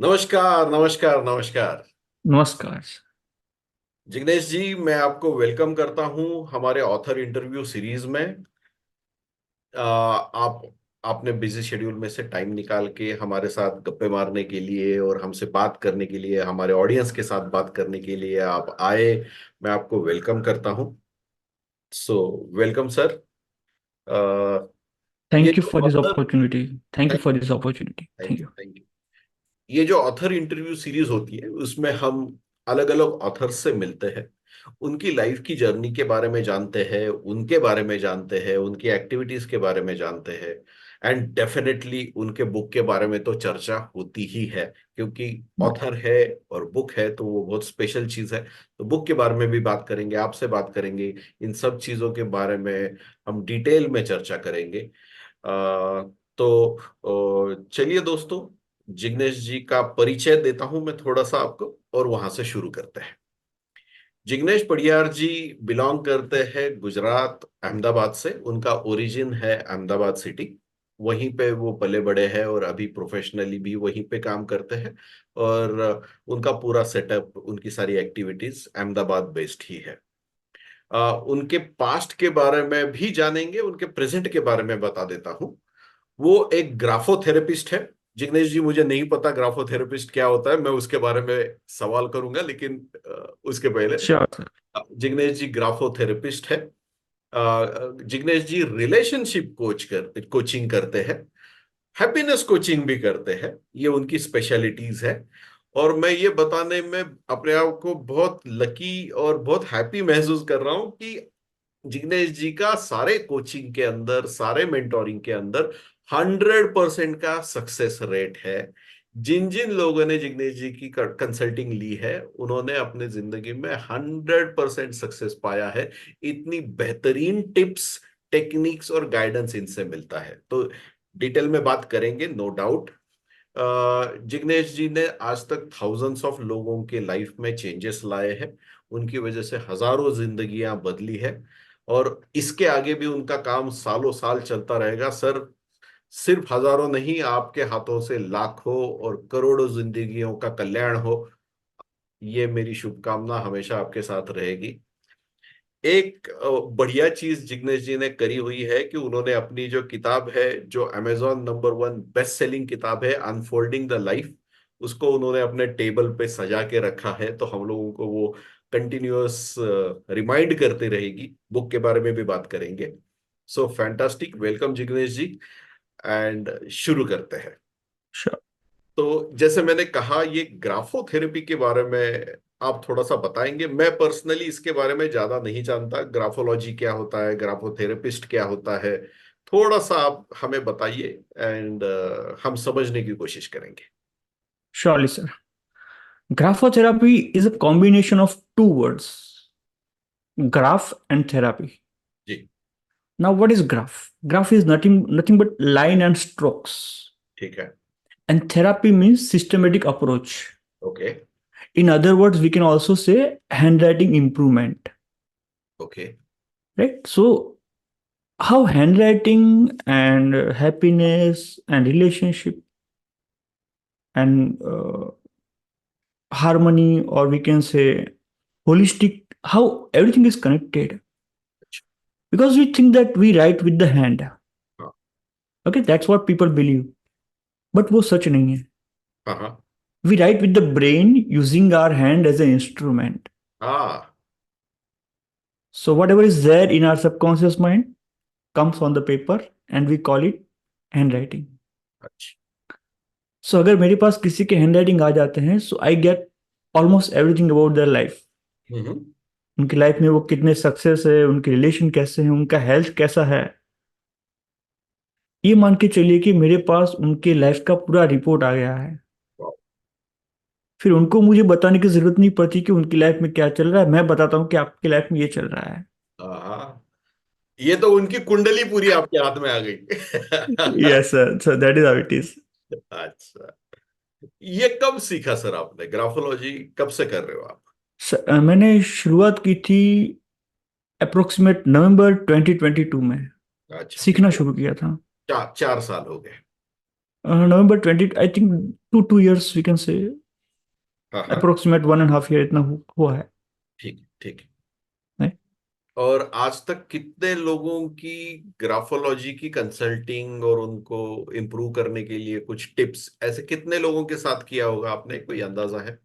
नमस्कार नमस्कार नमस्कार। नमस्कार। जिग्नेश जी, मैं आपको वेलकम करता हूं हमारे ऑथर इंटरव्यू सीरीज में। आप आपने बिजी शेड्यूल में से टाइम निकाल के हमारे साथ गप्पे मारने के लिए और हमसे बात करने के लिए, हमारे ऑडियंस के साथ बात करने के लिए आप आए। मैं आपको वेलकम करता हूं। So welcome sir. ये थैंक यू जो for this author opportunity. Thank you for this opportunity. Thank thank you you. Thank you. ये जो ऑथर इंटरव्यू सीरीज होती है उसमें हम अलग अलग ऑथर से मिलते हैं, उनकी लाइफ की जर्नी के बारे में जानते हैं, उनके बारे में जानते हैं, उनकी एक्टिविटीज के बारे में जानते हैं। एंड डेफिनेटली उनके बुक के बारे में तो चर्चा होती ही है, क्योंकि ऑथर है और बुक है तो वो बहुत स्पेशल चीज है। तो बुक के बारे में भी बात करेंगे, आपसे बात करेंगे, इन सब चीजों के बारे में हम डिटेल में चर्चा करेंगे। तो चलिए दोस्तों, जिग्नेश जी का परिचय देता हूं मैं थोड़ा सा आपको और वहां से शुरू करते हैं। जिग्नेश पडियार जी बिलोंग करते हैं गुजरात अहमदाबाद से। उनका ओरिजिन है अहमदाबाद सिटी। वहीं पे वो पले बड़े हैं और अभी प्रोफेशनली भी वहीं पे काम करते हैं। और उनका पूरा सेटअप, उनकी सारी एक्टिविटीज अहमदाबाद बेस्ड ही है। उनके पास्ट के बारे में भी जानेंगे, उनके प्रेजेंट के बारे में बता देता हूं। वो एक ग्राफोथेरेपिस्ट है। जिग्नेश जी, मुझे नहीं पता ग्राफोथेरेपिस्ट क्या होता है, मैं उसके बारे में सवाल करूंगा, लेकिन उसके पहले श्योर सर। जिग्नेश जी ग्राफोथेरेपिस्ट है। जिग्नेश जी रिलेशनशिप कोचिंग करते हैं, हैप्पीनेस कोचिंग भी करते हैं। ये उनकी स्पेशलिटीज है। और मैं ये बताने में अपने आप को बहुत लकी और बहुत हैप्पी महसूस कर रहा हूं कि जिग्नेश जी का सारे कोचिंग के अंदर, सारे मेंटोरिंग के अंदर 100% का सक्सेस रेट है। जिन जिन लोगों ने जिग्नेश जी की कंसल्टिंग ली है उन्होंने अपने जिंदगी में 100% सक्सेस पाया है। इतनी बेहतरीन टिप्स, टेक्निक्स और गाइडेंस इनसे मिलता है। तो डिटेल में बात करेंगे, नो डाउट। जिग्नेश जी ने आज तक थाउजेंड्स ऑफ लोगों के लाइफ में चेंजेस लाए हैं। उनकी वजह से हजारों जिंदगियां बदली है। और इसके आगे भी उनका काम सालों साल चलता रहेगा सर। सिर्फ हजारों नहीं, आपके हाथों से लाखों और करोड़ों जिंदगियों का कल्याण हो, ये मेरी शुभकामना हमेशा आपके साथ रहेगी। एक बढ़िया चीज जिग्नेश जी ने करी हुई है कि उन्होंने अपनी जो किताब है, जो अमेजॉन नंबर 1 बेस्ट सेलिंग किताब है, अनफोल्डिंग द लाइफ, उसको उन्होंने अपने टेबल पे सजा के रखा है। तो हम लोगों को वो कंटिन्यूअस रिमाइंड करती रहेगी। बुक के बारे में भी बात करेंगे। So fantastic, welcome Jignesh ji. And शुरू करते हैं। श्योर। तो जैसे मैंने कहा, ये ग्राफोथेरेपी के बारे में आप थोड़ा सा बताएंगे। मैं पर्सनली इसके बारे में ज्यादा नहीं जानता, ग्राफोलॉजी क्या होता है, ग्राफोथेरेपिस्ट क्या होता है। थोड़ा सा आप हमें बताइए एंड हम समझने की कोशिश करेंगे। Surely, sir. Graphotherapy is a combination of two words, graph and therapy. Ji. Now, what is graph? Graph is nothing but line and strokes. ठीक है। And therapy means systematic approach. Okay. In other words, we can also say handwriting improvement. Okay. Right? So, how handwriting and happiness and relationship and harmony, or we can say holistic, how everything is connected, अच्छा। because we think that we write with the hand. हाँ Okay, that's what people believe, but वो सच नहीं है. हाँ हाँ। We write with the brain using our hand as an instrument. हाँ। So whatever is there in our subconscious mind comes on the paper, and we call it handwriting. अच्छा। So अगर मेरे पास किसी के handwriting आ जाते हैं, so I get almost everything about their life. हम्म। उनकी life में वो कितने सक्सेस है, उनके रिलेशन कैसे हैं, उनका हेल्थ कैसा है, ये मान के चलिए कि मेरे पास उनके लाइफ का पूरा रिपोर्ट आ गया है. फिर उनको मुझे बताने की जरूरत नहीं पड़ती कि उनकी लाइफ में क्या चल रहा है. मैं बताता हूँ कि आपकी लाइफ में ये चल रहा है. हाँ, ये तो उनकी कुंडली पूरी आपके हाथ में आ गई। Yes sir, so that is how it is. अच्छा, ये कब सीखा सर आपने ग्राफोलॉजी? कब से कर रहे हो आप? मैंने शुरुआत की थी अप्रोक्सीमेट नवंबर 2022 में. अच्छा, सीखना मतलब शुरू किया था. 4 साल हो गए। November 20, I think two years we can say, हाँ हाँ। अप्रोक्सीमेट 1.5 ईयर इतना हुआ है। ठीक ठीक। नहीं? और आज तक कितने लोगों की ग्राफोलॉजी की कंसल्टिंग और उनको इम्प्रूव करने के लिए कुछ टिप्स ऐसे कितने लोगों के साथ किया होगा आपने, कोई अंदाजा है?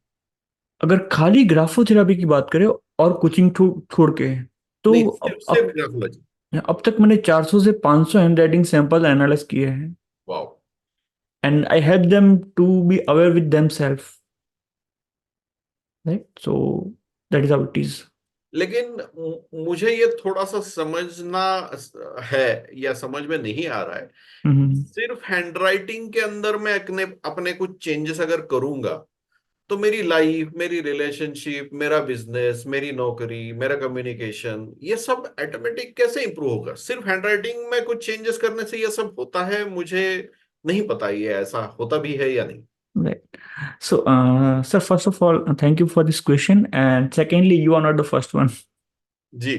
अगर खाली ग्राफोथेरापी की बात करें और कोचिंग छोड़ के, नहीं, तो सिर्फ सिर्फ ग्राफोलॉजी। अब तक मैंने 400 से 500 हैंड राइटिंग सैंपल एनालाइज किए हैं, वाह। And I help them to be aware with them self, right? So that is how it is. लेकिन मुझे ये थोड़ा सा समझना है, या समझ में नहीं आ रहा है। हम्म। सिर्फ हैंडराइटिंग के अंदर मैं अपने अपने कुछ चेंजेस अगर करूंगा, तो मेरी लाइफ, मेरी रिलेशनशिप, मेरा बिजनेस, मेरी नौकरी, मेरा कम्युनिकेशन, ये सब ऑटोमेटिक कैसे इंप्रूव होगा? सिर्फ हैंडराइटिंग में कुछ चेंजेस करने से ये सब होता है? मुझे नहीं पता ये ऐसा होता भी है या नहीं। Right. So, sir, first of all, thank you for this question. And secondly, you are not the first one. जी।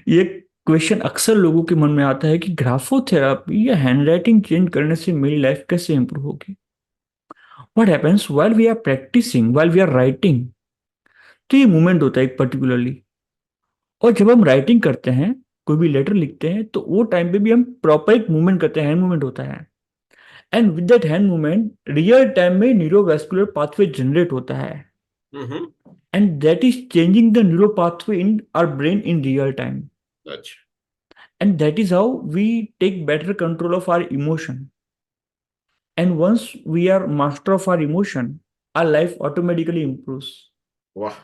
ये क्वेश्चन अक्सर लोगों के मन में आता है कि ग्राफोथेरापी या हैंडराइटिंग चेंज करने से मेरी लाइफ कैसे इंप्रूव होगी। What happens while we are practicing, while we are writing, तो ये मूवमेंट होता है एक पर्टिकुलरली। और जब हम राइटिंग करते हैं, कोई भी लेटर लिखते हैं, तो वो टाइम पे भी हम प्रॉपर एक मूवमेंट करते हैं, हैंड मूवमेंट होता है। And with that hand movement real time में न्यूरोवैस्कुलर पाथवे जनरेट होता है, हम्म। and that is changing the neural pathway in our brain in real time, अच्छा। and that is how we take better control of our emotion. And once we are master of our emotion, our life automatically improves. वाह,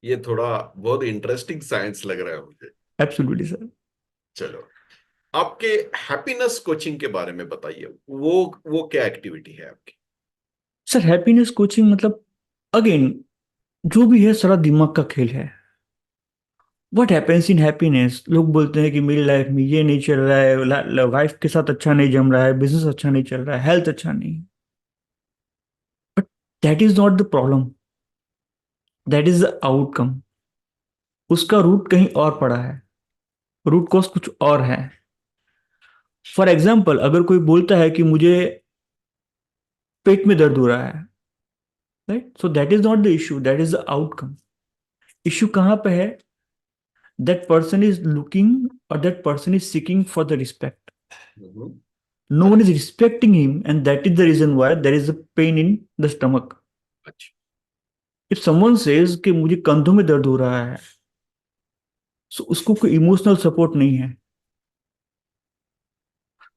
ये थोड़ा बहुत interesting science लग रहा है मुझे। Absolutely, sir. चलो, आपके हैप्पीनेस कोचिंग के बारे में बताइए। वो क्या एक्टिविटी है आपकी? सर, हैप्पीनेस कोचिंग मतलब, अगेन, जो भी है सारा दिमाग का खेल है। व्हाट हैपेंस इन हैप्पीनेस, लोग बोलते हैं कि मेरी लाइफ में ये नहीं चल रहा है, वाइफ के साथ अच्छा नहीं जम रहा है, बिजनेस अच्छा नहीं चल रहा है, हेल्थ अच्छा नहीं। But that is not the problem, that is the outcome. उसका रूट कहीं और पड़ा है, रूट कॉज कुछ और है। फॉर एग्जाम्पल, अगर कोई बोलता है कि मुझे पेट में दर्द हो रहा है, right, so that is not the issue, that is the outcome. Issue कहाँ पे है? दैट पर्सन इज लुकिंग, और that person is seeking for the respect. Hmm. No one is respecting him, and that is the reason why there is a pain in the stomach. अच्छा। If someone says कि मुझे कंधों में दर्द हो रहा है, सो उसको कोई इमोशनल सपोर्ट नहीं है।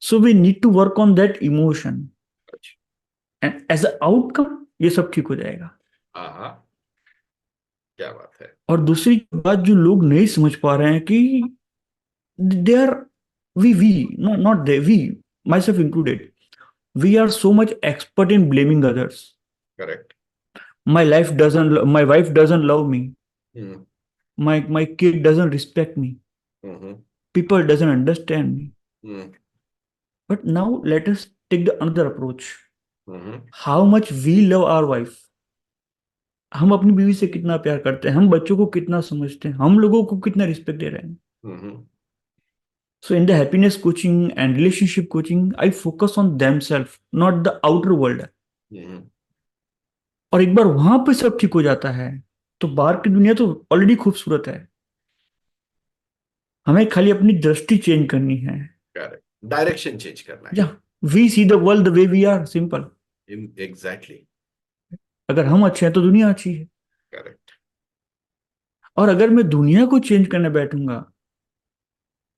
So we need to work on that emotion, अच्छा। एंड एज अ आउटकम ये सब ठीक हो जाएगा। हाँ हाँ, क्या बात है। और दूसरी बात जो लोग नहीं समझ पा रहे हैं कि they are, we not they, we, myself included, we are so much expert in blaming others. Correct. My wife doesn't love me, hmm my kid doesn't respect me, hmm people doesn't understand me. Hmm But now let us take the another approach. Hmm How much we love our wife, हम अपनी बीवी से कितना प्यार करते हैं, हम बच्चों को कितना समझते हैं, हम लोगों को कितना रिस्पेक्ट दे रहे हैं। हम्म So in the happiness coaching and relationship coaching, I focus on themselves, not the outer world. हम्म। और एक बार वहां पे सब ठीक हो जाता है, तो बाहर की दुनिया तो ऑलरेडी खूबसूरत है। हमें खाली अपनी दृष्टि चेंज करनी है। करेक्ट, डायरेक्शन चेंज करना है। या we see the world the way we are, simple. Exactly. अगर हम अच्छे हैं तो दुनिया अच्छी है। करेक्ट। और अगर मैं दुनिया को चेंज करने बैठूंगा,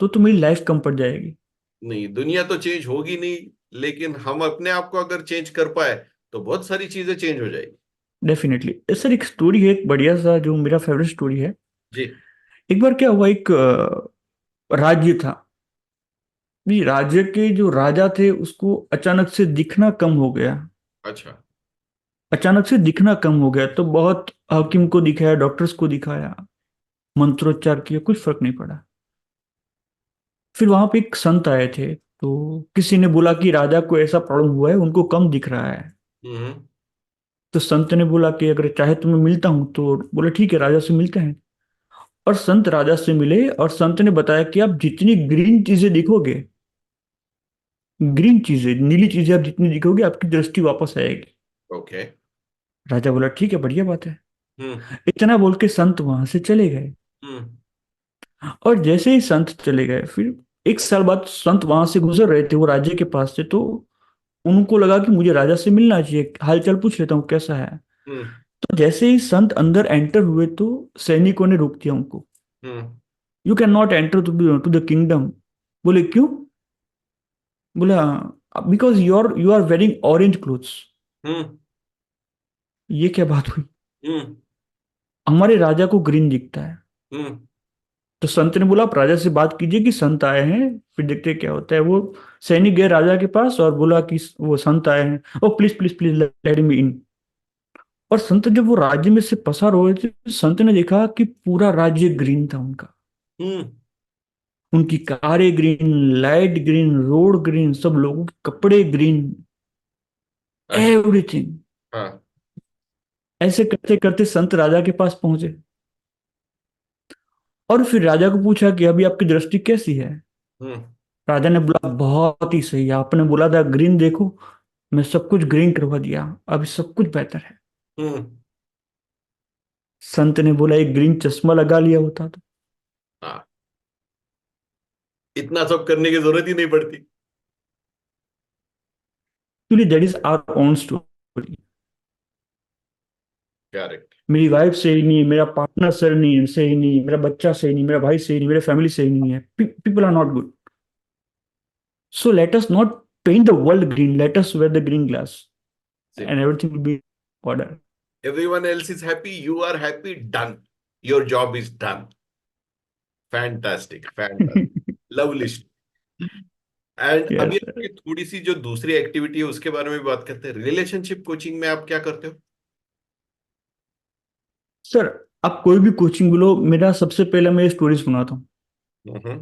तो मेरी लाइफ कम पड़ जाएगी। नहीं, दुनिया तो चेंज होगी नहीं, लेकिन हम अपने आप को अगर चेंज कर पाए तो बहुत सारी चीजें चेंज हो जाएगी। डेफिनेटली सर, एक स्टोरी है, एक बढ़िया सा जो मेरा फेवरेट स्टोरी है। जी। एक बार क्या हुआ, एक राज्य था। भी राज्य के जो राजा थे उसको अचानक से दिखना कम हो गया। अच्छा। अचानक से दिखना कम हो गया, तो बहुत हकीम को दिखाया, डॉक्टर्स को दिखाया, मंत्रोच्चार किया, कुछ फर्क नहीं पड़ा। फिर वहां पे एक संत आए थे, तो किसी ने बोला कि राजा को ऐसा प्रॉब्लम हुआ है, उनको कम दिख रहा है। हम्म तो संत ने बोला कि अगर चाहे तो मैं मिलता हूँ, तो बोले ठीक है, राजा से मिलते हैं। और संत राजा से मिले, और संत ने बताया कि आप जितनी ग्रीन चीजें देखोगे, ग्रीन चीजें, नीली चीजें आप जितनी दिखोगे आपकी दृष्टि वापस आएगी। ओके। राजा बोला ठीक है, बढ़िया बात है। हम्म। इतना बोल के संत वहां से चले गए। हम्म। और जैसे ही संत चले गए, फिर एक साल बाद संत वहां से गुजर रहे थे, वो राजे के पास से, तो उनको लगा कि मुझे राजा से मिलना चाहिए, हालचाल पूछ लेता हूँ कैसा है। हम्म। तो जैसे ही संत अंदर एंटर हुए तो सैनिकों ने रोक दिया उनको। Hmm. You can not enter to the kingdom. बोले क्यों? बोला because you are wearing orange clothes. Hmm. ये क्या बात हुई? हम्म। हमारे राजा को ग्रीन दिखता है। हम्म। तो संत ने बोला आप राजा से बात कीजिए कि संत आए हैं, फिर देखते हैं क्या होता है। वो सैनिक गए राजा के पास और बोला कि वो संत आए हैं, oh please please please let me in. और संत जब वो राज्य में से पसार हो रहे थे, संत ने देखा कि पूरा राज्य ग्रीन था उनका। हम्म। उनकी कारें green, light green, road green, सब लोगों के कपड़े ग्रीन, अच्छा। एवरीथिंग। हाँ। ऐसे करते करते संत राजा के पास पहुंचे। और फिर राजा को पूछा कि अभी आपकी दृष्टि कैसी है? हम्म। राजा ने बोला बहुत ही सही, आपने बोला था ग्रीन देखो, मैं सब कुछ ग्रीन करवा दिया, अभी सब कुछ बेहतर है। हम्म। संत ने बोला एक ग्रीन चश्मा लगा लिया होता तो। हाँ, इतना सब करने की जरूरत ही नहीं पड़ती। Actually that is our own story. Correct. मेरी वाइफ सही नहीं, मेरा पार्टनर सही नहीं, मेरा बच्चा सही नहीं, मेरा भाई सही नहीं, मेरे फैमिली सही नहीं है, people are not good. So let us not paint the world green, let us wear the green glass and simple. Everything will be order. Everyone else is happy, you are happy, done. Your job is done. Fantastic, fantastic. Lovely. And अभी yes आपकी थोड़ी सी जो दूसरी activity है उसके बारे में भी बात करते हैं। रिलेशनशिप कोचिंग में आप क्या करते हो? सर, आप कोई भी कोचिंग लो, मेरा सबसे पहले मैं स्टोरी सुनाता हूँ हम्म।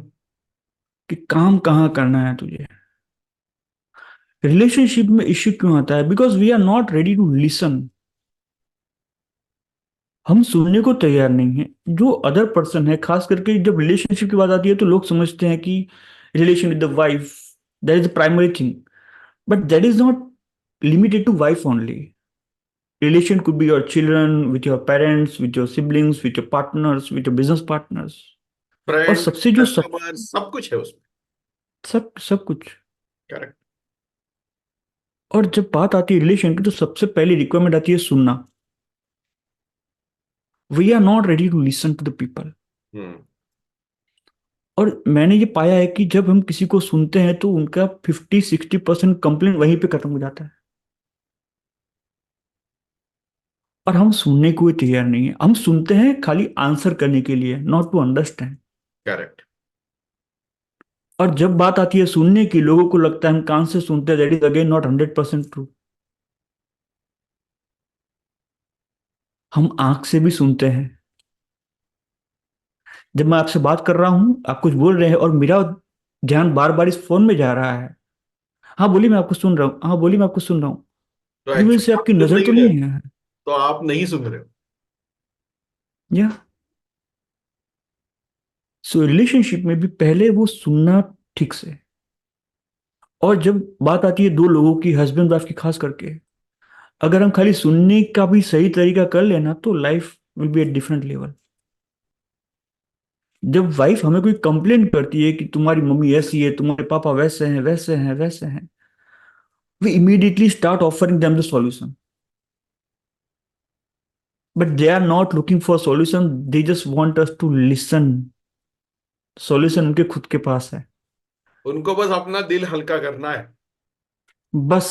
कि काम कहाँ करना है तुझे। रिलेशनशिप में इश्यू क्यों आता है? Because we are not ready to listen. हम सुनने को तैयार नहीं है। जो अदर पर्सन है, खास करके जब रिलेशनशिप की बात आती है तो लोग समझते हैं कि relation with the wife, that is the primary thing. But that is not limited to wife only. Relation could be your children, with your parents, with your siblings, with your partners, with your business partners. और friend, सबसे जो customer, सब कुछ है उसमें। सब सब कुछ। करेक्ट। और जब बात आती है रिलेशन की तो सबसे पहली रिक्वायरमेंट आती है सुनना। We are not ready to listen to the people. Hmm. और मैंने ये पाया है कि जब हम किसी को सुनते हैं तो उनका 50-60% कंप्लेंट वहीं पे खत्म हो जाता है। और हम सुनने को ही तैयार नहीं है। हम सुनते हैं खाली आंसर करने के लिए, नॉट टू अंडरस्टैंड। करेक्ट। और जब बात आती है सुनने की, लोगों को लगता है हम कान से सुनते हैं, that is again not 100% true. हम आंख से भी सुनते हैं। जब मैं आपसे बात कर रहा हूं, आप कुछ बोल रहे हैं और मेरा ध्यान बार बार इस फोन में जा रहा है। हाँ बोलिए, मैं आपको सुन रहा हूँ, हाँ बोलिए, मैं आपको सुन रहा हूँ। तो यू विल से एक्चुअली आप आपकी सुन नजर नहीं तो रहे हो, नहीं है। तो आप नहीं सुन रहे हो। या सो रिलेशनशिप में भी पहले वो सुनना ठीक से। और जब बात आती है दो लोगों की, हस्बैंड वाइफ की खास करके, अगर हम खाली सुनने का भी सही तरीका कर लेना तो life will be at different level. जब वाइफ हमें कोई कंप्लेन करती है कि तुम्हारी मम्मी ऐसी है, तुम्हारे पापा वैसे हैं वैसे हैं वैसे हैं, we immediately start offering them the solution. But they are not looking for solution, they just want us to listen. Solution उनके खुद के पास है। उनको बस अपना दिल हल्का करना है। बस।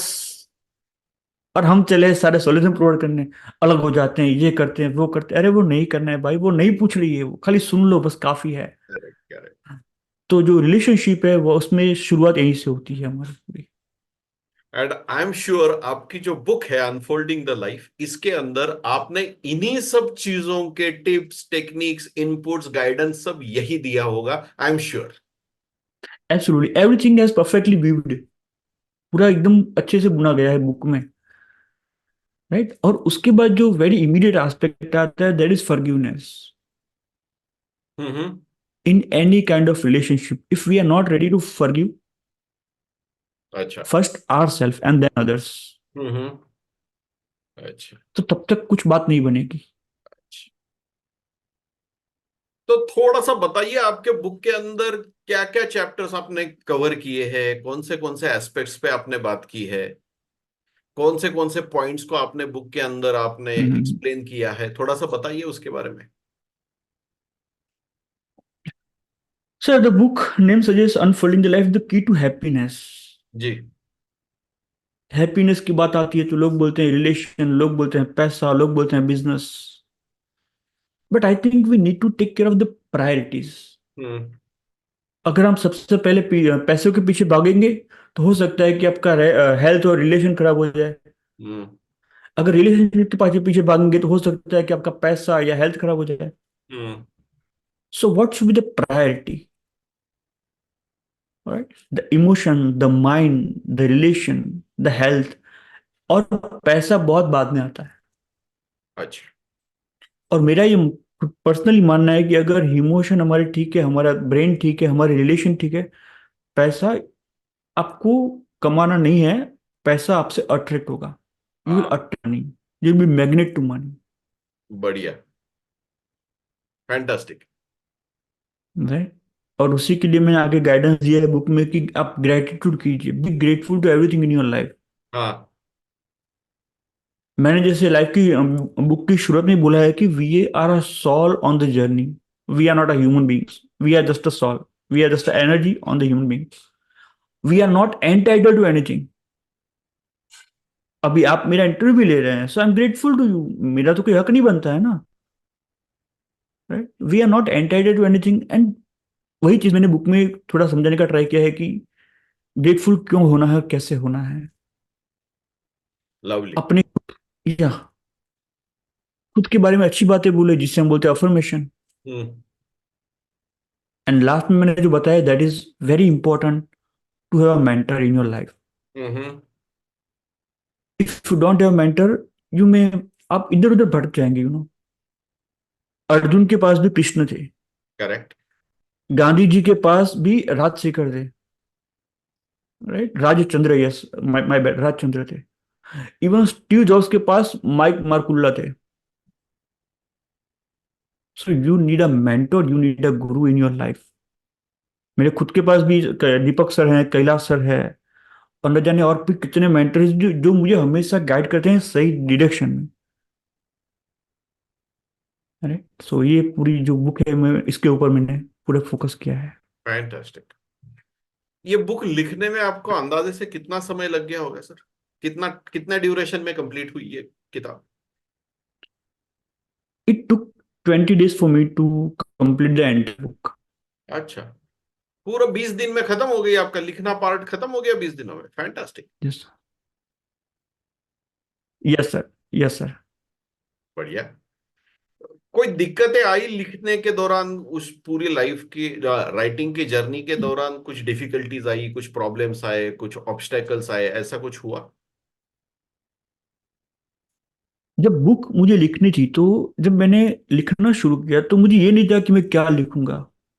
और हम चले सारे सॉल्यूशन प्रोवाइड करने, अलग हो जाते हैं, ये करते हैं वो करते हैं। अरे वो नहीं करना है भाई, वो नहीं पूछ रही है, वो खाली सुन लो बस काफी है। Correct, correct. तो जो रिलेशनशिप है वो, उसमें शुरुआत यहीं से होती है हमारी पूरी। एंड आई एम श्योर आपकी जो बुक है अनफोल्डिंग द लाइफ, इसके अंदर आपने इन्हीं सब चीजों के टिप्स, टेक्निक्स, इनपुट्स, गाइडेंस सब यही दिया होगा, I am sure. Absolutely everything is perfectly viewed. पूरा एकदम अच्छे से बुना गया है बुक में। राइट। और उसके बाद जो वेरी इमीडिएट एस्पेक्ट आता है, that is forgiveness. Hmm. In any kind of relationship, if we are not ready to forgive, अच्छा। First our self and then others, hmm. अच्छा। तो तब तक कुछ बात नहीं बनेगी। अच्छा। तो थोड़ा सा बताइए आपके बुक के अंदर क्या क्या चैप्टर्स आपने कवर किए हैं, कौन से एस्पेक्ट्स पे आपने बात की है, कौन से पॉइंट्स को आपने बुक के अंदर आपने हम्म। एक्सप्लेन किया है, थोड़ा सा बताइए उसके बारे में। Sir, the book name suggest unfolding the life, the key to happiness. जी। हैप्पीनेस की बात आती है तो लोग बोलते हैं रिलेशन, लोग बोलते हैं पैसा, लोग बोलते हैं business. But I think we need to take care of the priorities. Hmm. अगर हम सबसे पहले पैसों के पीछे भागेंगे तो हो सकता है कि आपका हेल्थ और रिलेशन खराब हो जाए। हम्म। अगर रिलेशनशिप के पीछे पीछे भागेंगे तो हो सकता है कि आपका पैसा या हेल्थ खराब हो जाए। Hmm. So what should be the priority? Right, the emotion, the mind, the relation, the health. और पैसा बहुत बाद में आता है। अच्छा। और मेरा ये पर्सनली मानना है कि अगर इमोशन हमारे ठीक है, हमारा ब्रेन ठीक है, हमारे रिलेशन ठीक है, पैसा आपको कमाना नहीं है, पैसा आपसे अट्रैक्ट होगा। यू विल हाँ। Attract money, you will be magnet to money. बढ़िया। फैंटास्टिक। राइट। और उसी के लिए मैंने आगे गाइडेंस दिया है बुक में कि आप ग्रेटिट्यूड कीजिए, be grateful to everything in your life. हाँ। मैंने जैसे लाइफ की बुक की शुरुआत में बोला है कि we are a soul on the journey, we are not a human beings, we are just a soul, we are just energy on the human beings, we are not entitled to anything. अभी आप मेरा interview भी ले रहे हैं, so I am grateful to you. मेरा तो कोई हक नहीं बनता है ना। Right, we are not entitled to anything. And वही चीज मैंने बुक में थोड़ा समझाने का ट्राई किया है कि ग्रेटफुल क्यों होना है, कैसे होना है। लवली। अपने या खुद के बारे में अच्छी बातें बोले, जिससे हम बोलते हैं अफर्मेशन। हम्म। एंड लास्ट में मैंने जो बताया, that is very important to have a mentor in your life. Hmm. If you don't have mentor, you may आप इधर उधर भटक जाएंगे, अर्जुन के पास भी कृष्ण थे, करेक्ट। गांधी जी के पास भी राजशेखर थे। Right, Rajchandra, yes, my bad, Rajchandra थे। इवन स्टीव जॉब्स के पास माइक मार्कुल्ला थे। So you need a mentor, you need a Guru in your life. मेरे खुद के पास भी दीपक सर हैं, कैलाश सर है, और न जाने और भी कितने मेंटर्स जो मुझे हमेशा गाइड करते हैं सही डायरेक्शन में। अरे, सो ये पूरी जो बुक है, मैं इसके ऊपर मैंने पूरा फोकस किया है। फैंटास्टिक। ये बुक लिखने में आपको अंदाजे से कितना समय लग गया होगा सर? कितना कितना ड्यूरेशन में कंप्लीट हुई ये किताब? It took 20 days for me to complete the end book. अच्छा। पूरा 20 दिन में खत्म हो गई, आपका लिखना पार्ट खत्म हो गया 20 दिनों में? Fantastic. Yes, yes sir, yes sir. बढ़िया। कोई दिक्कतें आई लिखने के दौरान, उस पूरी लाइफ की राइटिंग की जर्नी के दौरान कुछ डिफिकल्टीज आई, कुछ प्रॉब्लम्स आए, कुछ ऑब्स्टेकल्स आए, ऐसा कुछ हुआ? जब बुक मुझे लिखनी थी तो जब मैंने लिखना शुरू किया तो मुझे ये नहीं था कि मैं क्या लिखूंगा।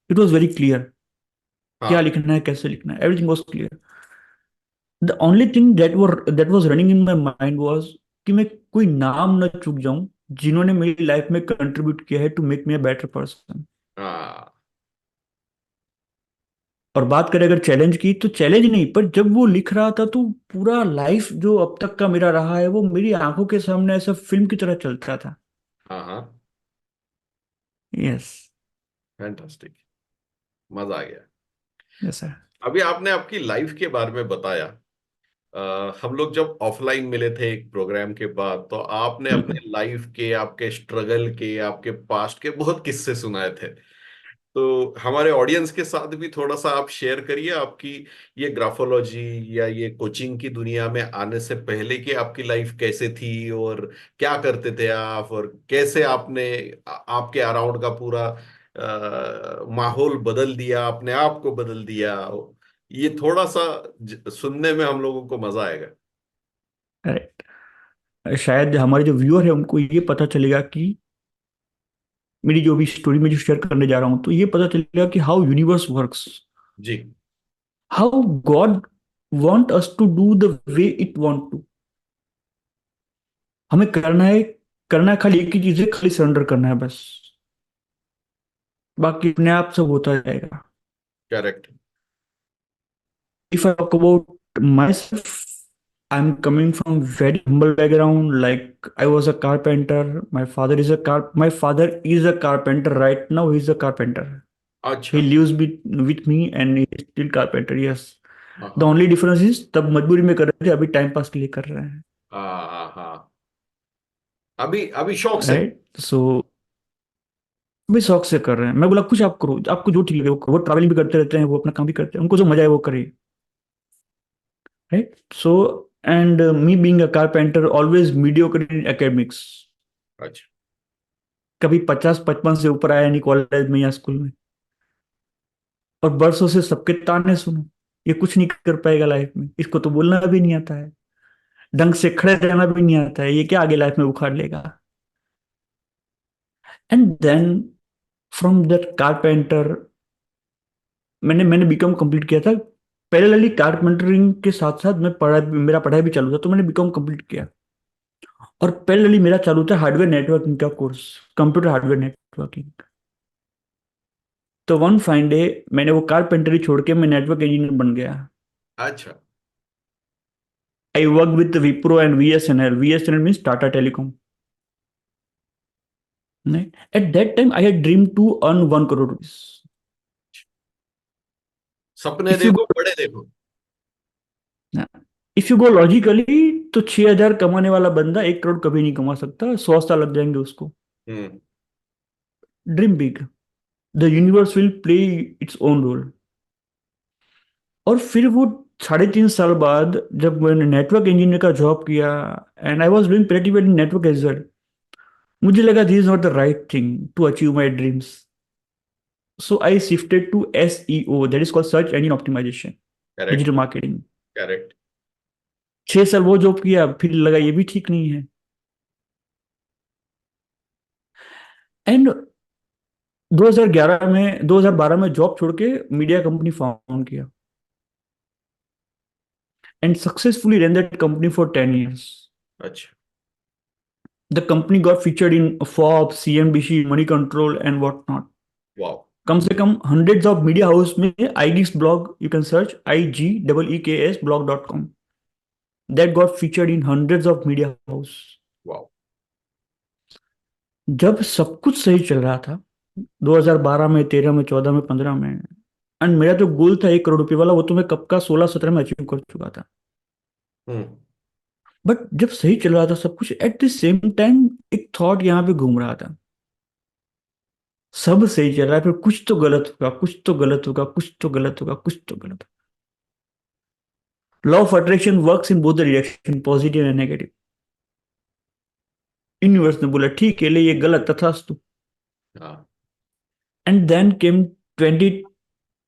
इट वॉज वेरी क्लियर क्या हाँ। लिखना है, कैसे लिखना है, everything was clear. The only thing that was running in my mind was कि मैं कोई नाम न चूक जाऊं जिन्होंने मेरी लाइफ में कंट्रीब्यूट किया है to make me a better person. हाँ। और बात करें अगर चैलेंज की, तो चैलेंज नहीं, पर जब वो लिख रहा था तो पूरा लाइफ जो अब तक का मेरा रहा है वो मेरी आंखों के सामने ऐसा फिल्म की तरह चलता था। हाँ। हाँ। Yes, fantastic. मजा आ गया। Yes sir. अभी आपने आपकी लाइफ के बारे में बताया। हम लोग जब ऑफलाइन मिले थे एक प्रोग्राम के बाद, तो आपने अपने लाइफ के, आपके स्ट्रगल के, आपके पास्ट के बहुत किस्से सुनाए थे। तो हमारे ऑडियंस के साथ भी थोड़ा सा आप शेयर करिए आपकी ये ग्राफोलॉजी या ये कोचिंग की दुनिया में आने से पहले की आपकी लाइफ कैसे थी, और क्या करते थे आप, और कैसे आपने आपके अराउंड का पूरा माहौल बदल दिया, अपने आप को बदल दिया। ये थोड़ा सा सुनने में हम लोगों को मजा आएगा। करेक्ट। शायद हमारे जो व्यूअर है उनको ये पता चलेगा कि मेरी जो भी स्टोरी में जो शेयर करने जा रहा हूं, तो ये पता चलेगा कि हाउ यूनिवर्स वर्क्स, जी। How God want us to do the way it want to। हमें करना है खाली एक ही चीज है, खाली सरेंडर करना है बस। बाकी अपने आप सब होता जाएगा। Correct. If I talk about myself, I'm coming from very humble background. Like I was a carpenter. My father is a carpenter right now. He's a carpenter. He अच्छा। lives with me and he's still carpenter. Yes. हाँ The हाँ only difference is तब मजबूरी में कर रहे थे, अभी टाइम पास के लिए कर रहे हैं। हाँ हाँ हाँ। अभी अभी शौक से। राइट। सो अभी शौक से कर रहे हैं। मैं बोला कुछ आप करो, आपको जो ठीक लगे वो करो। वो ट्रैवलिंग भी करते रहते हैं, वो अपना काम भी करते हैं, उनको जो मजा है वो करे। Right. So and me being a carpenter always mediocre in academics. अच्छा। कभी 50-55 से ऊपर आया नहीं कॉलेज में या स्कूल में। और बरसों से सबके ताने सुनो, ये कुछ नहीं कर पाएगा लाइफ में, इसको तो बोलना भी नहीं आता है, ढंग से खड़े रहना भी नहीं आता है, ये क्या आगे लाइफ में उखाड़ लेगा। And then from that carpenter मैंने मैंने बीकॉम कंप्लीट किया था। पैरेलली कारपेंटरिंग के साथ साथ मेरा पढ़ाई भी चालू था, तो मैंने बीकॉम कंप्लीट किया। और पैरेलली मेरा चालू था हार्डवेयर नेटवर्किंग का कोर्स, कंप्यूटर हार्डवेयर नेटवर्किंग। तो वन फाइन डे मैंने वो कारपेंटरी छोड़ के मैं नेटवर्क इंजीनियर बन गया। अच्छा। I work with Wipro and VSNL। VSNL means Tata telecom. At that time I had dream to earn 1 crore rupees. सपने इफ यू देखो बड़े देखो। इफ यू गो लॉजिकली, तो 6,000 कमाने वाला बंदा 1 करोड़ कभी नहीं कमा सकता, 100 साल लग जाएंगे उसको। Hmm. Dream big, the universe will play its own role. और फिर वो 3.5 साल बाद जब मैंने नेटवर्क इंजीनियर का जॉब किया, and I was doing pretty well in network as well, मुझे लगा this is not the right thing to achieve my dreams. So I shifted to SEO, that is called search engine optimization, correct. Digital marketing. Correct. 6 साल वो job किया, फिर लगा ये भी ठीक नहीं है। एंड 2012 में जॉब छोड़ के मीडिया कंपनी फाउंड किया, and successfully run that company for 10 years। अच्छा। The company got featured in Forbes, CNBC, Money Control, and whatnot. वाह। कम से कम हंड्रेड्स ऑफ मीडिया हाउस में IGEEKS blog, you can search IGEEKS blog.com, that got featured in hundreds of media house। वाह। जब सब कुछ सही चल रहा था 2012 में, 13 में, 14 में, 15 में, एंड मेरा जो गोल था 1 करोड़ रुपए वाला, वो तो मैं कब का 16-17 में अचीव कर चुका था। हम्म। बट जब सही चल रहा था सब कुछ, एट द सेम टाइम एक थॉट यहाँ पे घूम रहा था, सब सही चल रहा है फिर कुछ तो गलत होगा, कुछ तो गलत होगा, कुछ तो गलत होगा, कुछ तो गलत। Law of attraction works in both the direction, positive and negative. Universe ने बोला ठीक है ले, ये गलत तथास्तु। हाँ। एंड देन केम 2020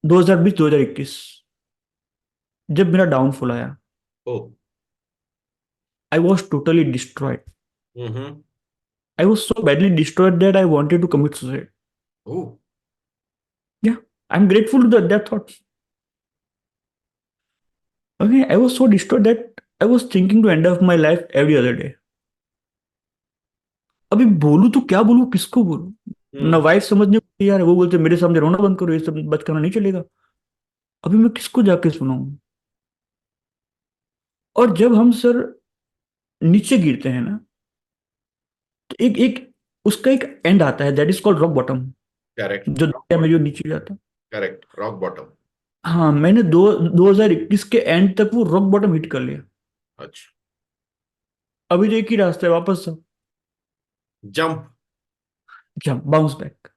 2021, जब मेरा डाउनफॉल आया। Oh. I was totally destroyed. Hmm. I was so badly destroyed that I wanted to commit suicide. Oh. Yeah I am grateful to that thought. Okay, I was so destroyed that I was thinking to end of my life every other day. अभी बोलूं तो क्या बोलूं, किसको बोलूं? ना हम्म। Wife समझने को तैयार है, वो बोलते मेरे सामने रोना बंद करो, ये सब बचकाना नहीं चलेगा। अभी मैं किसको जाके सुनाऊं? और जब हम सर नीचे गिरते हैं ना, तो एक एक उसका एक एंड आता है, that is called rock bottom. Correct. जो दुनिया में जो नीचे जाता है। Correct, rock bottom. हाँ, मैंने 2021 के एंड तक वो रॉक बॉटम हिट कर लिया। अच्छा। अभी तो एक ही रास्ता है, वापस सब jump. Jump, bounce back.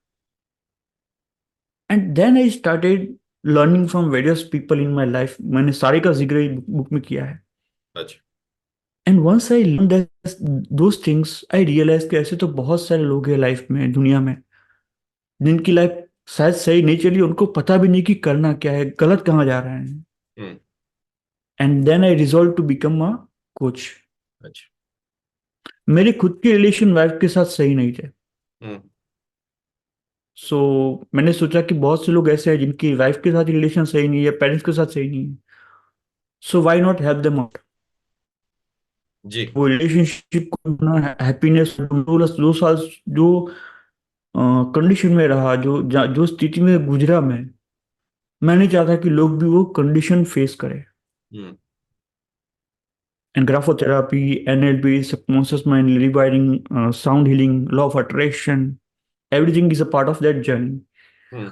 And then I started learning from various people in my life. मैंने सारे का जिक्र बुक में किया है। अच्छा। And once I learn those things, I realize कि ऐसे तो बहुत सारे लोग हैं लाइफ में, दुनिया में, जिनकी लाइफ शायद सही नहीं चली, उनको पता भी नहीं कि करना क्या है, गलत कहाँ जा रहे हैं। Hmm. And then I resolve to become a coach. अच्छा। मेरे खुद के रिलेशन वाइफ के साथ सही नहीं थे। हम्म। सो मैंने सोचा कि बहुत से लोग ऐसे हैं जिनकी वाइफ के साथ रिलेशन सही नहीं है, पेरेंट्स के साथ सही नहीं है। So why not help them out. जी। वो रिलेशनशिप को अपना हैप्पीनेस 2 साल जो कंडीशन में रहा, जो स्थिति में गुजरा मैं नहीं चाहता कि लोग भी वो कंडीशन फेस करें। हम्म। And graphotherapy, NLP, subconscious mind rewiring, sound healing, law of attraction, everything is a part of that journey. Hmm.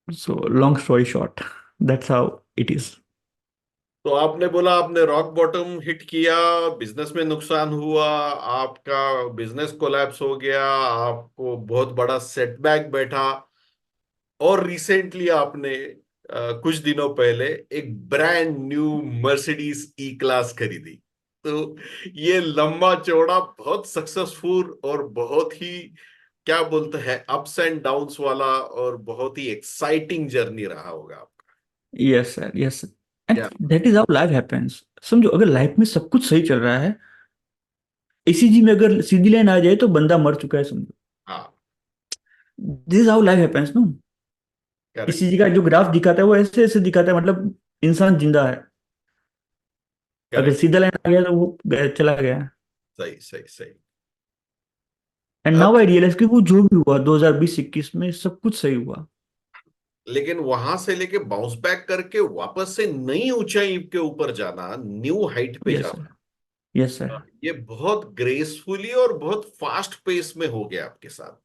So, long story short, that's how it is. तो आपने बोला आपने रॉक बॉटम हिट किया, business में नुकसान हुआ, आपका business collapse हो गया, आपको बहुत बड़ा सेटबैक बैठा, और रिसेंटली आपने कुछ दिनों पहले एक ब्रांड न्यू मर्सिडीज ई क्लास खरीदी। तो ये लंबा चौड़ा बहुत सक्सेसफुल और बहुत ही, क्या बोलते हैं, अप्स एंड डाउन्स वाला और बहुत ही एक्साइटिंग जर्नी रहा होगा आपका। Yes, sir. Yes, sir. And क्या? that is how life happens. समझो, अगर लाइफ में सब कुछ सही चल रहा है, ईसीजी में अगर सीधी लाइन आ जाए तो बंदा मर चुका है, समझो। हाँ। This is how life happens, no. Correct. ECG का जो ग्राफ दिखाता है वो ऐसे ऐसे दिखाता है, मतलब इंसान जिंदा है। अगर करेक्ट। सीधा लाइन आ गया तो वो चला गया। सही सही सही। एंड अब नाउ आई रियलाइज कि वो जो भी हुआ 2020-21 में सब कुछ सही हुआ। लेकिन वहां से लेके बाउंस बैक करके वापस से नई ऊंचाई के ऊपर जाना, न्यू हाइट पे यस सर। जाना, यस सर। ये बहुत ग्रेसफुली और बहुत फास्ट पेस में हो गया आपके साथ।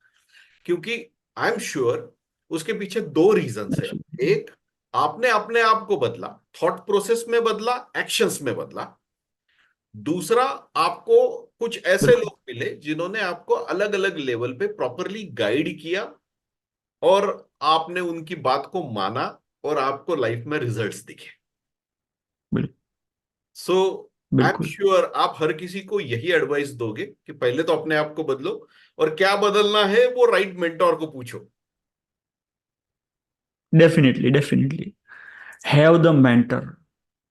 क्योंकि आई एम श्योर उसके पीछे दो रीजंस है। एब्सोल्युटली। एक, आपने अपने आप को बदला, थॉट प्रोसेस में बदला, एक्शंस में बदला। दूसरा, आपको कुछ ऐसे बिल्कुल। लोग मिले जिन्होंने आपको अलग अलग लेवल पे प्रॉपरली गाइड किया, और आपने उनकी बात को माना, और आपको लाइफ में रिजल्ट्स दिखे। बिल्कुल। सो आई एम बिल्कुल। श्योर आप हर किसी को यही एडवाइस दोगे कि पहले तो अपने आप को बदलो, और क्या बदलना है वो राइट मेंटोर को पूछो। Definitely, definitely. Have the mentor.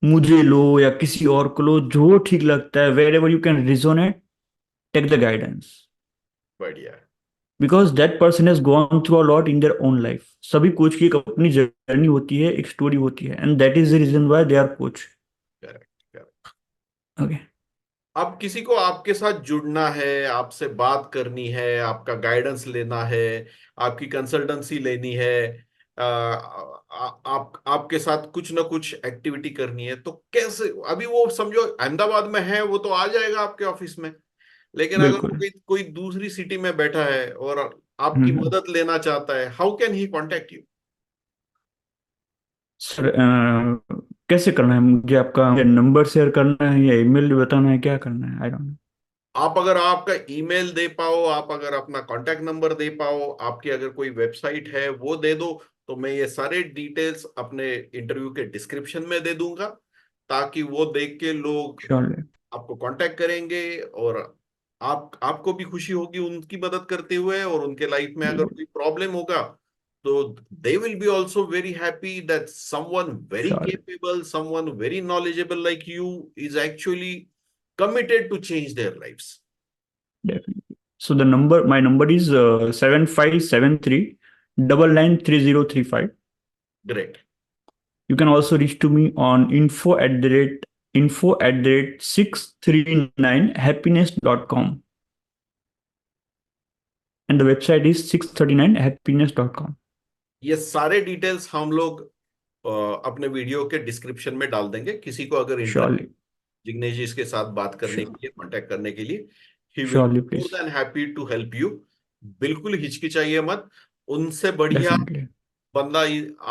मुझे लो या किसी और को लो, जो ठीक लगता है, wherever you can resonate, take the guidance. बढ़िया। Because that person has gone through a lot in their own life. सभी कोच की एक अपनी जर्नी होती है, एक स्टोरी होती है, and that is the reason why they are coach. Correct. Okay. अब किसी को आपके साथ जुड़ना है, आपसे बात करनी है, आपका गाइडेंस लेना है, आपकी कंसल्टेंसी लेनी है, आप आपके साथ कुछ ना कुछ एक्टिविटी करनी है, तो कैसे? अभी वो समझो अहमदाबाद में है, वो तो आ जाएगा आपके ऑफिस में। लेकिन अगर वो बिल्कुल। कोई कोई दूसरी सिटी में बैठा है और आपकी हम्म। मदद लेना चाहता है, how can he contact you? Sir, कैसे करना है मुझे? आपका नंबर शेयर करना है या ईमेल बताना है, क्या करना है? I don't. आप अगर आपका ईमेल दे पाओ, आप अगर अपना कांटेक्ट नंबर दे पाओ, आपकी अगर कोई वेबसाइट है वो दे दो, तो मैं ये सारे डिटेल्स अपने इंटरव्यू के डिस्क्रिप्शन में दे दूंगा, ताकि वो देख के लोग श्योरली। आपको कांटेक्ट करेंगे, और आपको भी खुशी होगी उनकी मदद करते हुए, और उनके लाइफ में अगर बिल्कुल। कोई प्रॉब्लम होगा तो they will be also very happy that someone very surely. Capable, someone very knowledgeable like you is actually committed to change their lives. Definitely. So the number, my number is 7573 993035. Great. You can also reach to me on info at the rate 639happiness.com, and the website is 639happiness.com. ये सारे details हम लोग अपने video के description में डाल देंगे। किसी को अगर इंटरेस्ट, Surely. जिग्नेश जी इसके साथ बात करने के Sure. लिए, कांटेक्ट करने के लिए, he will Surely, more please. Then happy to help you. बिल्कुल हिचकिचाइए मत। उनसे बढ़िया Definitely. बंदा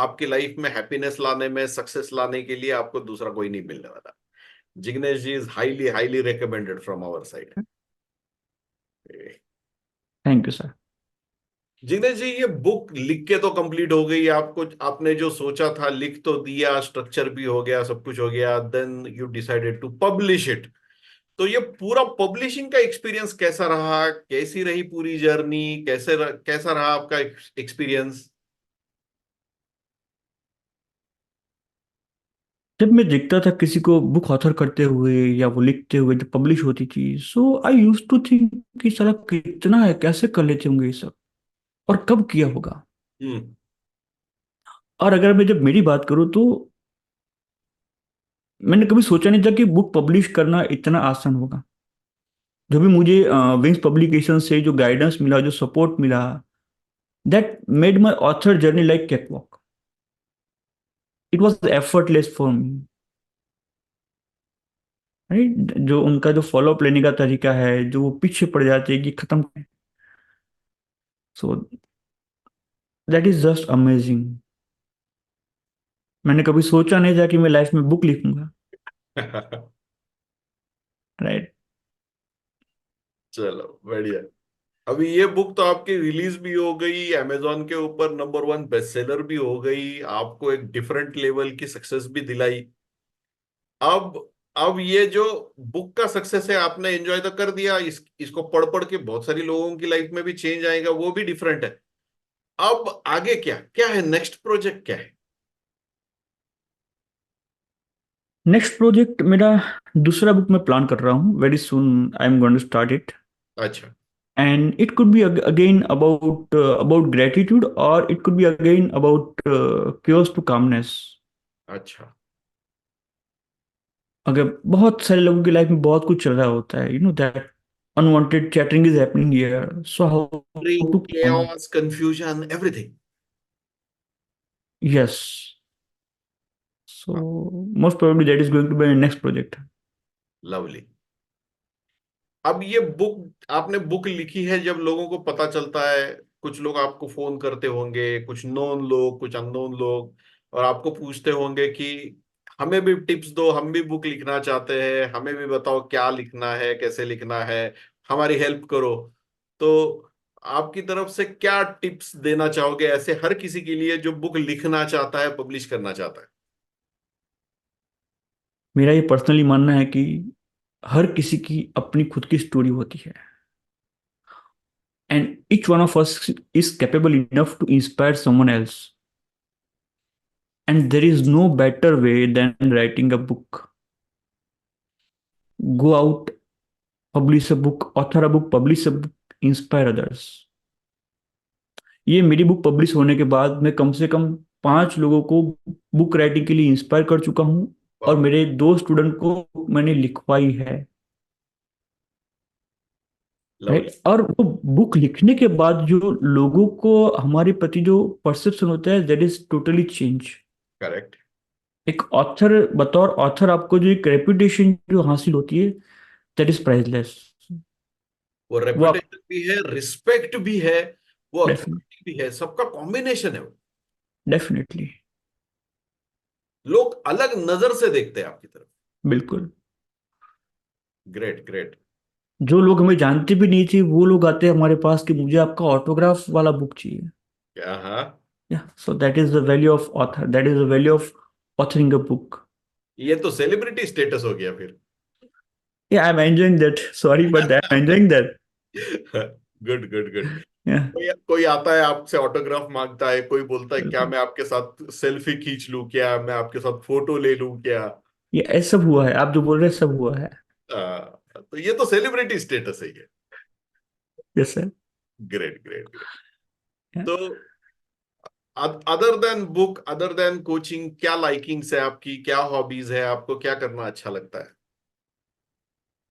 आपकी लाइफ में हैप्पीनेस लाने में, सक्सेस लाने के लिए आपको दूसरा कोई नहीं मिलने वाला। Jignesh ji is highly highly recommended from our side. Thank you, sir. Jignesh ji, ये बुक लिख के तो कंप्लीट हो गई आपको, आपने जो सोचा था लिख तो दिया, स्ट्रक्चर भी हो गया, सब कुछ हो गया, then you decided to publish it. तो ये पूरा पब्लिशिंग का एक्सपीरियंस कैसा रहा? कैसी रही पूरी जर्नी? कैसा रहा आपका एक्सपीरियंस? जब मैं देखता था किसी को बुक ऑथर करते हुए या वो लिखते हुए जब पब्लिश होती थी, सो आई यूज टू थिंक कि साला कितना है, कैसे कर लेते होंगे ये सब, और कब किया होगा। हम्म। और अगर मैं जब मेरी बात करूँ तो मैंने कभी सोचा नहीं था कि बुक पब्लिश करना इतना आसान होगा। जो भी मुझे विंग्स पब्लिकेशन से जो गाइडेंस मिला, जो सपोर्ट मिला, that made my author journey like cat walk. It was effortless for me, right. जो उनका जो फॉलोअप लेने का तरीका है, जो वो पीछे पड़ जाते हैं कि खत्म, सो दैट इज जस्ट अमेजिंग। मैंने कभी सोचा नहीं था कि मैं लाइफ में बुक लिखूंगा, राइट। चलो बढ़िया। अभी ये बुक तो आपकी रिलीज भी हो गई, अमेजोन के ऊपर नंबर 1 बेस्टसेलर भी हो गई, आपको एक डिफरेंट लेवल की सक्सेस भी दिलाई। अब अब ये जो बुक का सक्सेस है, आपने एंजॉय तो कर दिया, इसको पढ़ पढ़ के बहुत सारी लोगों की लाइफ में भी चेंज आएगा, वो भी डिफरेंट है। अब आगे क्या क्या है, नेक्स्ट प्रोजेक्ट क्या है? नेक्स्ट प्रोजेक्ट मेरा दूसरा बुक मैं प्लान कर रहा हूँ, very soon I am going to start it. अच्छा। And it could be again about gratitude, or it could be again about chaos to calmness. अच्छा। अगर बहुत सारे लोगों की लाइफ में बहुत कुछ चल रहा होता है, that unwanted chattering is happening here, so how to calm. chaos, confusion, everything. Yes, so most probably that is going to be next project. Lovely. अब ये बुक आपने बुक लिखी है, जब लोगों को पता चलता है, कुछ लोग आपको फोन करते होंगे, कुछ नोन लोग, कुछ अननोन लोग, और आपको पूछते होंगे कि हमें भी टिप्स दो, हम भी बुक लिखना चाहते हैं, हमें भी बताओ क्या लिखना है, कैसे लिखना है, हमारी हेल्प करो। तो आपकी तरफ से क्या टिप्स देना चाहोगे ऐसे हर किसी के लिए जो बुक लिखना चाहता है, पब्लिश करना चाहता है? मेरा ये पर्सनली मानना है कि हर किसी की अपनी खुद की स्टोरी होती है, and each one of us is capable enough to inspire someone else, and there is no better way than writing a book. Go out, publish a book, author a book, publish a book, inspire others. ये मेरी book publish होने के बाद मैं कम से कम 5 लोगों को book writing के लिए इंस्पायर कर चुका हूँ, और वाह। मेरे 2 स्टूडेंट को मैंने लिखवाई है, लवली। राइट। और वो बुक लिखने के बाद जो लोगों को हमारे प्रति जो परसेप्शन होता है, that is totally change. Correct. एक ऑथर, बतौर ऑथर आपको जो एक रेपुटेशन जो हासिल होती है, दैट इज प्राइसलेस। वो वो आप रेपुटेशन भी है, रिस्पेक्ट भी है, वो डेफिनेटली, अथॉरिटी भी है, सबका कॉम्बिनेशन है वो। डेफिनेटली, लोग अलग नजर से देखते हैं आपकी तरफ। बिल्कुल। Great great. जो लोग हमें जानते भी नहीं थे, वो लोग आते हैं हमारे पास कि मुझे आपका ऑटोग्राफ वाला बुक चाहिए। क्या? हाँ। या सो that is the value of author, that is the value of authoring a book. ये तो सेलिब्रिटी स्टेटस हो गया फिर। या I am enjoying that, sorry but I am enjoying that. Good good good. या कोई कोई आता है आपसे ऑटोग्राफ मांगता है, कोई बोलता है क्या बिल्कुल, मैं आपके साथ सेल्फी खींच लूं, क्या मैं आपके साथ फोटो ले लूं क्या? ये ऐसा सब हुआ है, आप जो बोल रहे हैं सब हुआ है। तो ये तो सेलिब्रिटी स्टेटस है ये। Yes sir. Great great great. तो other than book, other than coaching, क्या लाइकिंग्स है आपकी, क्या हॉबीज है, आपको क्या करना अच्छा लगता है?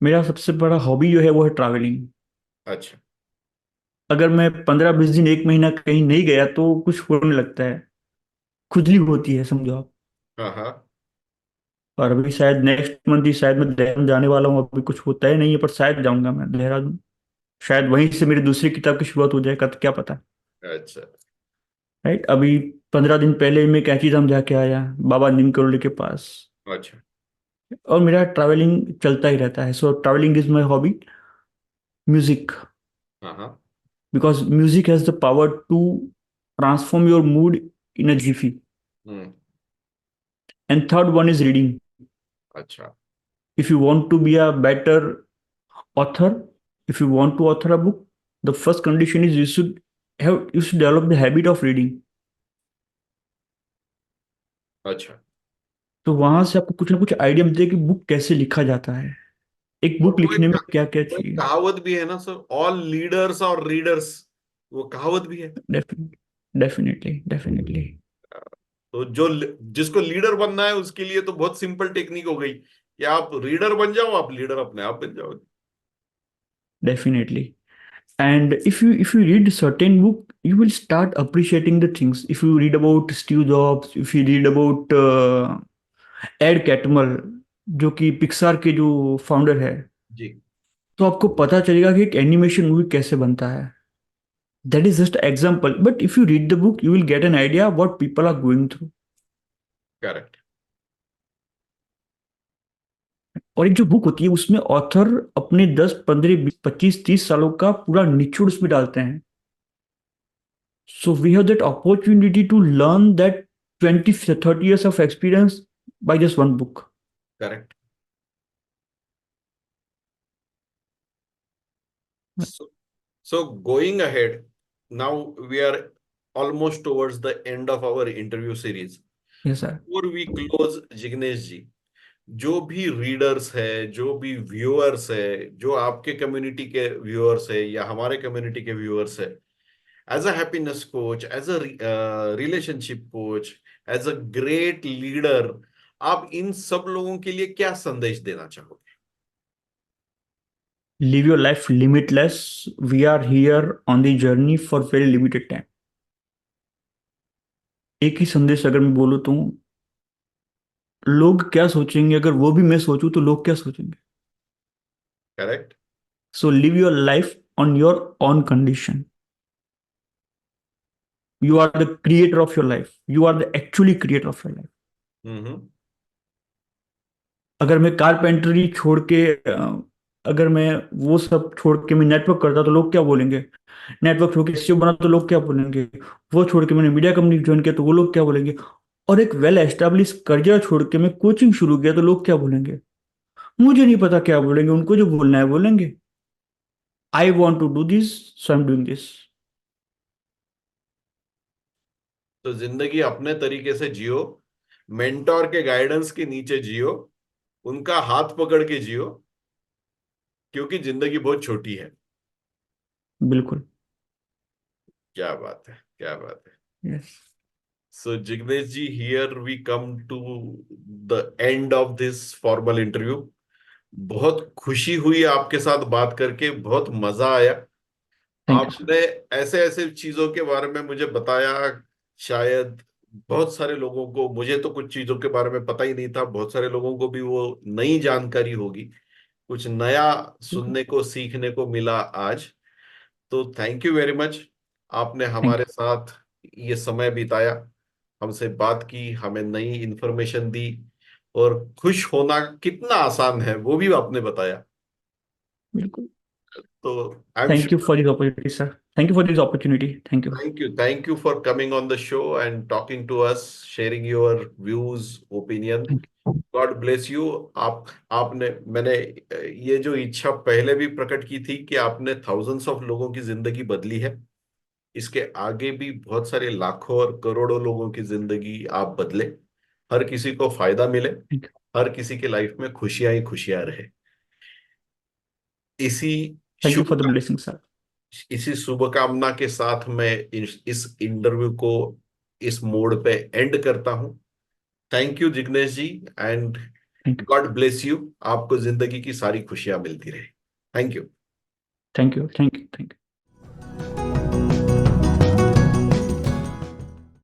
मेरा सबसे बड़ा हॉबी जो है वो है ट्रैवलिंग। अच्छा। अगर मैं 15-20 दिन, 1 महीना कहीं नहीं गया तो कुछ होने लगता है, खुजली होती है, समझो आप। हाँ हाँ। और अभी शायद नेक्स्ट मंथ ही शायद मैं देहरादून जाने वाला हूँ, अभी कुछ होता है नहीं है, पर शायद जाऊंगा मैं देहरादून। शायद वहीं से मेरी दूसरी किताब की शुरुआत हो जाएगा, तो क्या पता, अच्छा। राइट। अभी 15 दिन पहले मैं कैंची धाम जाके आया, बाबा नीम करोली के पास। अच्छा। और मेरा ट्रैवलिंग चलता ही रहता है, so travelling is my hobby. Music, हाँ हाँ। Because music has the power to transform your mood in a jiffy. Hmm. And third one is reading. अच्छा। If you want to be a better author, if you want to author a book, the first condition is you should develop the habit of reading. अच्छा। तो वहां से आपको कुछ ना कुछ idea मिलता है कि बुक कैसे लिखा जाता है, एक और बुक लिखने में क्या क्या चाहिए। कहावत भी है ना सर, ऑल लीडर्स और रीडर्स, वो कहावत भी है। Definitely, definitely, definitely. तो जिसको लीडर बनना है उसके लिए तो बहुत सिंपल टेक्निक हो गई कि आप रीडर बन जाओ, आप लीडर अपने आप बन जाओ। Definitely. And if you read certain book, you will start appreciating the things. If you read about Steve Jobs, if you read about Ed Catmull, जो कि पिक्सार के जो फाउंडर है, जी। तो आपको पता चलेगा कि एक एनिमेशन मूवी कैसे बनता है. That is just example, but if you read the book you will get an idea what people are going through. Correct. और एक जो बुक होती है उसमें ऑथर अपने 10 15 20 25 30 सालों का पूरा निचोड़ उसमें डालते हैं. So we have that opportunity to learn that 20 30 years of experience by just one book. Correct. So, so going ahead, now we are almost towards the end of our interview series. Yes sir. Before we close, Jignesh ji, जो भी readers है, जो भी viewers है, जो आपके community के viewers है या हमारे कम्युनिटी के व्यूअर्स है, as a happiness coach, as a relationship coach, as a great leader, आप इन सब लोगों के लिए क्या संदेश देना चाहोगे? Live your life limitless. We are here on the journey for very limited time. एक ही संदेश अगर मैं बोलूँ तो, लोग क्या सोचेंगे अगर वो भी मैं सोचूं तो लोग क्या सोचेंगे. Correct. So live your life on your own condition. You are the creator of your life. You are the actually creator of your life. Hmm. अगर मैं कारपेंटरी छोड़ के अगर मैं वो सब छोड़ के मैं नेटवर्क करता तो लोग क्या बोलेंगे. नेटवर्क छोड़ के एसईओ बना तो लोग क्या बोलेंगे. वो छोड़ के मैंने मीडिया कंपनी ज्वाइन किया तो वो लोग क्या बोलेंगे. और एक वेल एस्टेब्लिश करियर छोड़ के मैं कोचिंग शुरू किया तो लोग क्या बोलेंगे. मुझे नहीं पता क्या बोलेंगे, उनको जो बोलना है बोलेंगे. I want to do this, so I am doing this. तो जिंदगी अपने तरीके से जियो, मेंटोर के गाइडेंस के नीचे जियो, उनका हाथ पकड़ के जियो, क्योंकि जिंदगी बहुत छोटी है। बिल्कुल. क्या बात है, क्या बात है। Yes. So Jignesh ji, here we come to the end of this formal interview. बहुत खुशी हुई आपके साथ बात करके, बहुत मजा आया। Thank you sir. आपने ऐसे ऐसे चीजों के बारे में मुझे बताया, शायद बहुत सारे लोगों को, मुझे तो कुछ चीजों के बारे में पता ही नहीं था, बहुत सारे लोगों को भी वो नई जानकारी होगी। कुछ नया बिल्कुल. सुनने को, सीखने को मिला आज। तो थैंक यू वेरी मच। आपने थैंक हमारे साथ ये समय बिताया, हमसे बात की, हमें नई इंफॉर्मेशन दी, और खुश होना कितना आसान है वो भी आपने बताया। यू. बिल्कुल. तो I am thank you sure. For this opportunity sir. Thank you for this opportunity. Thank you. Thank you for coming on the show and talking to us, sharing your views, opinion. Thank you. God bless you. आप आपने मैंने ये जो इच्छा पहले भी प्रकट की थी कि आपने थाउजेंड्स ऑफ लोगों की जिंदगी बदली है, इसके आगे भी बहुत सारे लाखों और करोड़ों लोगों की जिंदगी आप बदले, हर किसी को फायदा मिले, थैंक यू. हर किसी की लाइफ में खुशियां ही खुशियां रहे। इसी thank you Shubh for the blessing sir. इसी शुभकामना के साथ मैं इस इंटरव्यू को इस मोड पे एंड करता हूं। Thank you Jignesh ji, and thank you. God bless you. आपको जिंदगी की सारी खुशियां मिलती रहे। Thank you. Thank you. Thank you. Thank you.